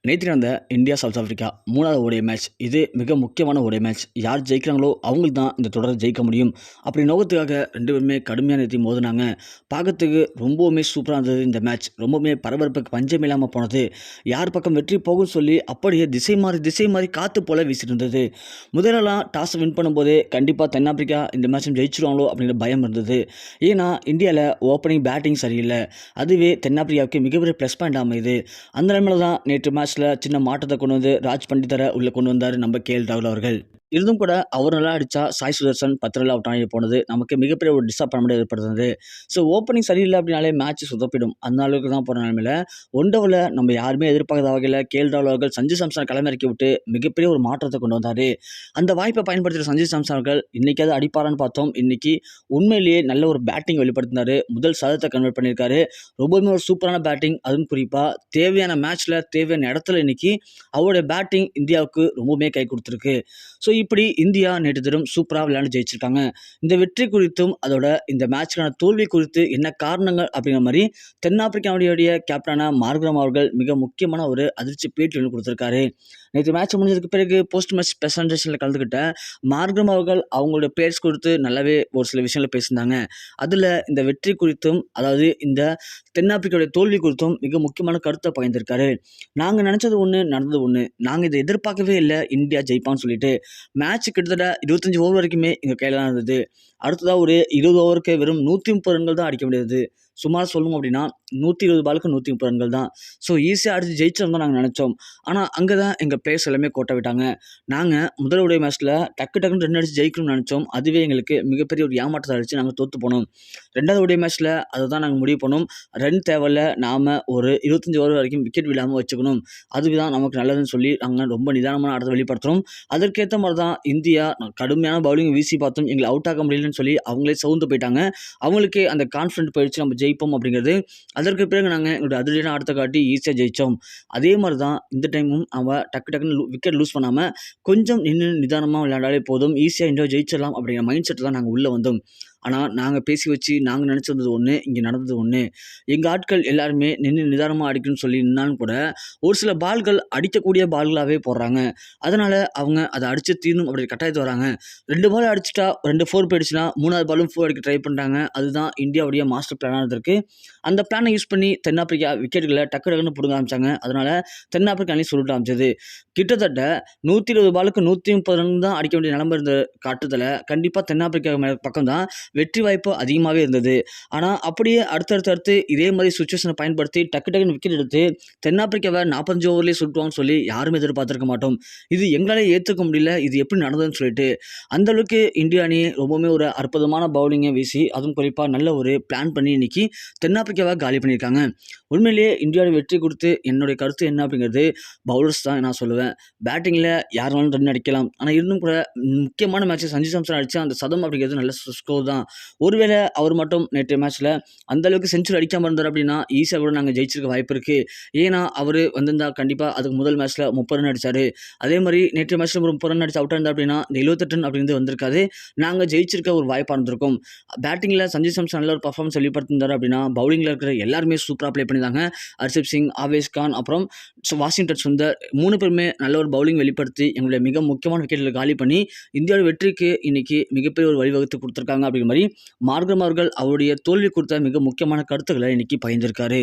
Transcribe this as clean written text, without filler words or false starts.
நேற்று நடந்த India south Africa 3வது ஓடிஐ மேட்ச். இது மிக முக்கியமான ஓடிஐ மேட்ச். யார் ஜெயிக்கிறாங்களோ அவங்களுக்கு தான் இந்த தொடரை ஜெயிக்க முடியும். அப்படி நோக்கத்துக்காக 2 பேருமே கடுமையாக நேற்று மோதினாங்க. பார்க்கறதுக்கு ரொம்பவுமே சூப்பராக இருந்தது இந்த மேட்ச். ரொம்பவுமே பரபரப்புக்கு பஞ்சம் இல்லாமல் போனது. யார் பக்கம் வெற்றி போகும்னு சொல்லி அப்படியே திசை மாறி காற்று போல வீசிட்டு இருந்தது. முதலெல்லாம் டாஸ் வின் பண்ணும்போதே கண்டிப்பாக தென்னாப்பிரிக்கா இந்த மேட்ச் ஜெயிச்சிருவாங்களோ அப்படிங்கிற பயம் இருந்தது. ஏன்னா இந்தியாவில் ஓப்பனிங் பேட்டிங் சரியில்லை. அதுவே தென்னாப்பிரிக்காவுக்கு மிகப்பெரிய ப்ளஸ் பாயிண்ட் அமையுது. அந்த நிலைமையில தான் நேற்று மேட்ச்சில் சின்ன மாற்றத்தை கொண்டு வந்து ராஜ் பண்டிதரை உள்ளே கொண்டு வந்தார் நம்ம கேஎல் ராகுல் அவர்கள். இருந்தும் கூட அவர் நல்லா அடித்தா சாய் சுதர்சன் 10 ரன்ல அவுட் ஆகி போனது நமக்கு மிகப்பெரிய ஒரு டிஸப்பாயின்மெண்ட் ஏற்படுத்துது. ஸோ ஓப்பனிங் சரியில்லை அப்படின்னாலே மேட்ச் சொதப்பிடும். அந்த அளவுக்கு தான் போகிற நிலைமையில் ஒன் டவுனில் நம்ம யாருமே எதிர்பார்க்காத வகையில் கேஎல் ராகுல் அவர்கள் சஞ்சு சாம்சனை களமிறக்கி விட்டு மிகப்பெரிய ஒரு மாற்றத்தை கொண்டு வந்தார். அந்த வாய்ப்பை பயன்படுத்திய சஞ்சு சாம்சன் அவர்கள் இன்றைக்காவது அடிப்பாரான்னு பார்த்தோம். இன்றைக்கி உண்மையிலேயே நல்ல ஒரு பேட்டிங் வெளிப்படுத்தினார். முதல் சதத்தை கன்வெர்ட் பண்ணியிருக்காரு. ரொம்பவுமே ஒரு சூப்பரான பேட்டிங். அதுவும் குறிப்பாக தேவையான மேட்ச்சில் தேவையான இடத்துல இன்றைக்கி அவருடைய பேட்டிங் இந்தியாவுக்கு ரொம்பவுமே கை கொடுத்துருக்கு. ஸோ இப்படி இந்தியா நேற்று தினம் சூப்பராக விளையாண்டு ஜெயிச்சிருக்காங்க. இந்த வெற்றி குறித்தும் அதோட இந்த மேட்ச்க்கான தோல்வி குறித்து என்ன காரணங்கள் அப்படிங்கிற மாதிரி தென்னாப்பிரிக்காவுடைய கேப்டனான மார்க்ரம் அவர்கள் மிக முக்கியமான ஒரு அதிர்ச்சி பேட்டி ஒன்று கொடுத்துருக்காரு. நேற்று மேட்ச் முடிஞ்சதுக்கு பிறகு போஸ்ட் மேட்ச் ப்ரெசன்டேஷனில் கலந்துக்கிட்ட மார்க்ரம் அவர்கள் அவங்களுடைய பிளேயர்ஸ் குறித்து நல்லாவே ஒரு சில விஷயங்களை பேசியிருந்தாங்க. அதில் இந்த வெற்றி குறித்தும் அதாவது இந்த தென்னாப்பிரிக்காவுடைய தோல்வி குறித்தும் மிக முக்கியமான கருத்தை பகிர்ந்திருக்காரு. நாங்கள் நினச்சது ஒன்று, நடந்தது ஒன்று. நாங்கள் இதை எதிர்பார்க்கவே இல்லை இந்தியா ஜெயிப்பான்னு சொல்லிட்டு. மேட்ச் கிட்டத்தட்ட 25 ஓவர் வரைக்குமே எங்கள் கையில் தான் இருந்தது. அடுத்ததாக ஒரு 20 ஓவருக்கு வெறும் 130 ரன்கள் தான் அடிக்க முடியாது. சுமார் சொல்லணும் அப்படின்னா 120 பாலுக்கு 130 ரன்கள் தான். ஸோ ஈஸியாக அடித்து ஜெயிச்சிடும் தான் நாங்கள் நினச்சோம். ஆனால் அங்கே தான் எங்கள் பிளேயர்ஸ் எல்லாமே கோட்டை விட்டாங்க. நாங்கள் முதலுடைய மேட்ச்சில் டக்குன்னு ரன் அடித்து ஜெயிக்கணும்னு நினச்சோம். அதுவே எங்களுக்கு மிகப்பெரிய ஒரு ஏமாற்றத்தை அடித்து நாங்கள் தோற்று போனோம். 2வது உடைய மேட்ச்சில் அதை தான் நாங்கள் முடிவு பண்ணோம். ரன் தேவையில்ல, நாம் ஒரு 25 ஓவர் வரைக்கும் விக்கெட் விடாமல் வச்சுக்கணும். அதுதான் நமக்கு நல்லதுன்னு சொல்லி நாங்கள் ரொம்ப நிதானமான ஆட்டத்தை வெளிப்படுத்துகிறோம். அதற்கேற்ற மாதிரி தான் இந்தியா கடுமையான பவுலிங் வீசி பார்த்தோம். எங்களை அவுட் ஆக முடியலன்னு சொல்லி அவங்களே சவுந்து போயிட்டாங்க. அவங்களுக்கே அந்த கான்ஃபிடென்ட் போயிடுச்சு நம்ம ஜெயிப்போம் அப்படிங்கிறது. அதற்கு பிறகு நாங்கள் எங்களுடைய அதிரடியான ஆட்டத்தை காட்டி ஈஸியாக ஜெயித்தோம். அதே மாதிரி தான் இந்த டைமும் அவன் டக்குன்னு விக்கெட் லூஸ் பண்ணாமல் கொஞ்சம் நிதானமாக விளையாடாலே போதும், ஈஸியாக இந்தியா ஜெயிச்சிடலாம் அப்படிங்கிற மைண்ட் செட்டில் தான் நாங்கள் உள்ளே வந்தோம். ஆனால் நாங்கள் பேசி வச்சு நாங்கள் நினச்சிருந்தது ஒன்று, இங்கே நடந்தது ஒன்று. எங்கள் ஆட்கள் எல்லாருமே நிதானமாக அடிக்கணும்னு சொல்லி நின்னாலும் கூட ஒரு சில பால்கள் அடிக்கக்கூடிய பால்களாகவே போடுறாங்க. அதனால் அவங்க அதை அடித்து தீரணும் அப்படி கட்டாயத்து வராங்க. 2 பால் அடிச்சுட்டா 2 4 போயிடுச்சுன்னா 3வது பாலும் 4 அடிக்க ட்ரை பண்ணுறாங்க. அதுதான் இந்தியாவுடைய மாஸ்டர் பிளானாக இருந்திருக்கு. அந்த பிளானை யூஸ் பண்ணி தென்னாப்பிரிக்கா விக்கெட்டுகளை டக்குன்னு பிடுங்க ஆரம்பிச்சாங்க. அதனால் தென்னாப்பிரிக்கா அணி சுருட்ட ஆரம்பிச்சது. கிட்டத்தட்ட 120 பாலுக்கு 130 ரன் தான் அடிக்க வேண்டிய நிலைமை இருந்த காட்டுதல கண்டிப்பாக தென்னாப்பிரிக்கா பக்கம் தான் வெற்றி வாய்ப்பு அதிகமாகவே இருந்தது. ஆனால் அப்படியே அடுத்தடுத்து இதே மாதிரி சுச்சுவேஷனை பயன்படுத்தி டக்குன்னு விக்கெட் எடுத்து தென்னாப்பிரிக்காவை 45 ஓவர்லேயே சுட்டுவாங்கன்னு சொல்லி யாருமே எதிர்பார்த்திருக்க மாட்டோம். இது எங்களாலே ஏற்றுக்க முடியல, இது எப்படி நடந்ததுன்னு சொல்லிட்டு. அந்தளவுக்கு இந்தியா அணி ரொம்பவுமே ஒரு அற்புதமான பவுலிங்கை வீசி அதுவும் குறிப்பாக நல்ல ஒரு பிளான் பண்ணி இன்னைக்கு தென்னாப்பிரிக்காவை காலி பண்ணியிருக்காங்க. உண்மையிலேயே இந்தியாவோட வெற்றி கொடுத்து என்னுடைய கருத்து என்ன அப்படிங்கிறது பவுலர்ஸ் தான் நான் சொல்லுவேன். பேட்டிங்கில் யாருனாலும் ரன் அடிக்கலாம். ஆனால் இருந்தும் கூட முக்கியமான மேட்ச்சை சஞ்சு சாம்சன் அடித்தா அந்த சதம் அப்படிங்கிறது நல்ல ஸ்கோர் தான். ஒருவேளை அவர் மட்டும் நேற்று மேட்ச்சில் அந்தளவுக்கு செஞ்சுரி அடிக்காமல் இருந்தார் அப்படின்னா ஈஸியாக கூட நாங்கள் ஜெயிச்சிருக்க வாய்ப்பு இருக்குது. ஏன்னா அவர் வந்திருந்தால் கண்டிப்பாக அதுக்கு முதல் மேட்ச்சில் 30 ரன் அடித்தார். அதே மாதிரி நேற்று மேட்ச்சில் 30 ரன் அடித்து அவுட் இருந்தார் அப்படின்னா இந்த 78 ரன் அப்படிங்கிறது வந்திருக்காது. நாங்கள் ஜெயிச்சிருக்க ஒரு வாய்ப்பாக இருந்திருக்கும். பேட்டிங்கில் சஞ்சு சாம்சன் நல்ல ஒரு பர்ஃபார்மன்ஸ் வெளிப்படுத்திருந்தார் அப்படின்னா பவுலிங்கில் இருக்கிற எல்லாருமே சூப்பராக ப்ளே பண்ணியிருந்தாங்க. ஹர்ஷிப் சிங், ஆவேஸ் கான், அப்புறம் வாஷிங்டன் சுந்தர் 3 பேருமே நல்ல ஒரு பவுலிங் வெளிப்படுத்தி எங்களுடைய மிக முக்கியமான விக்கெட்டில் காலி பண்ணி இந்தியாவோட வெற்றிக்கு இன்னைக்கு மிகப்பெரிய ஒரு வழிவகுத்து கொடுத்துருக்காங்க. அப்படிங்கிற மாதிரி மார்க்ரம் அவர்கள் அவருடைய தோல்வி குறித்த மிக முக்கியமான கருத்துக்களை இன்னைக்கு பகிர்ந்திருக்காரு.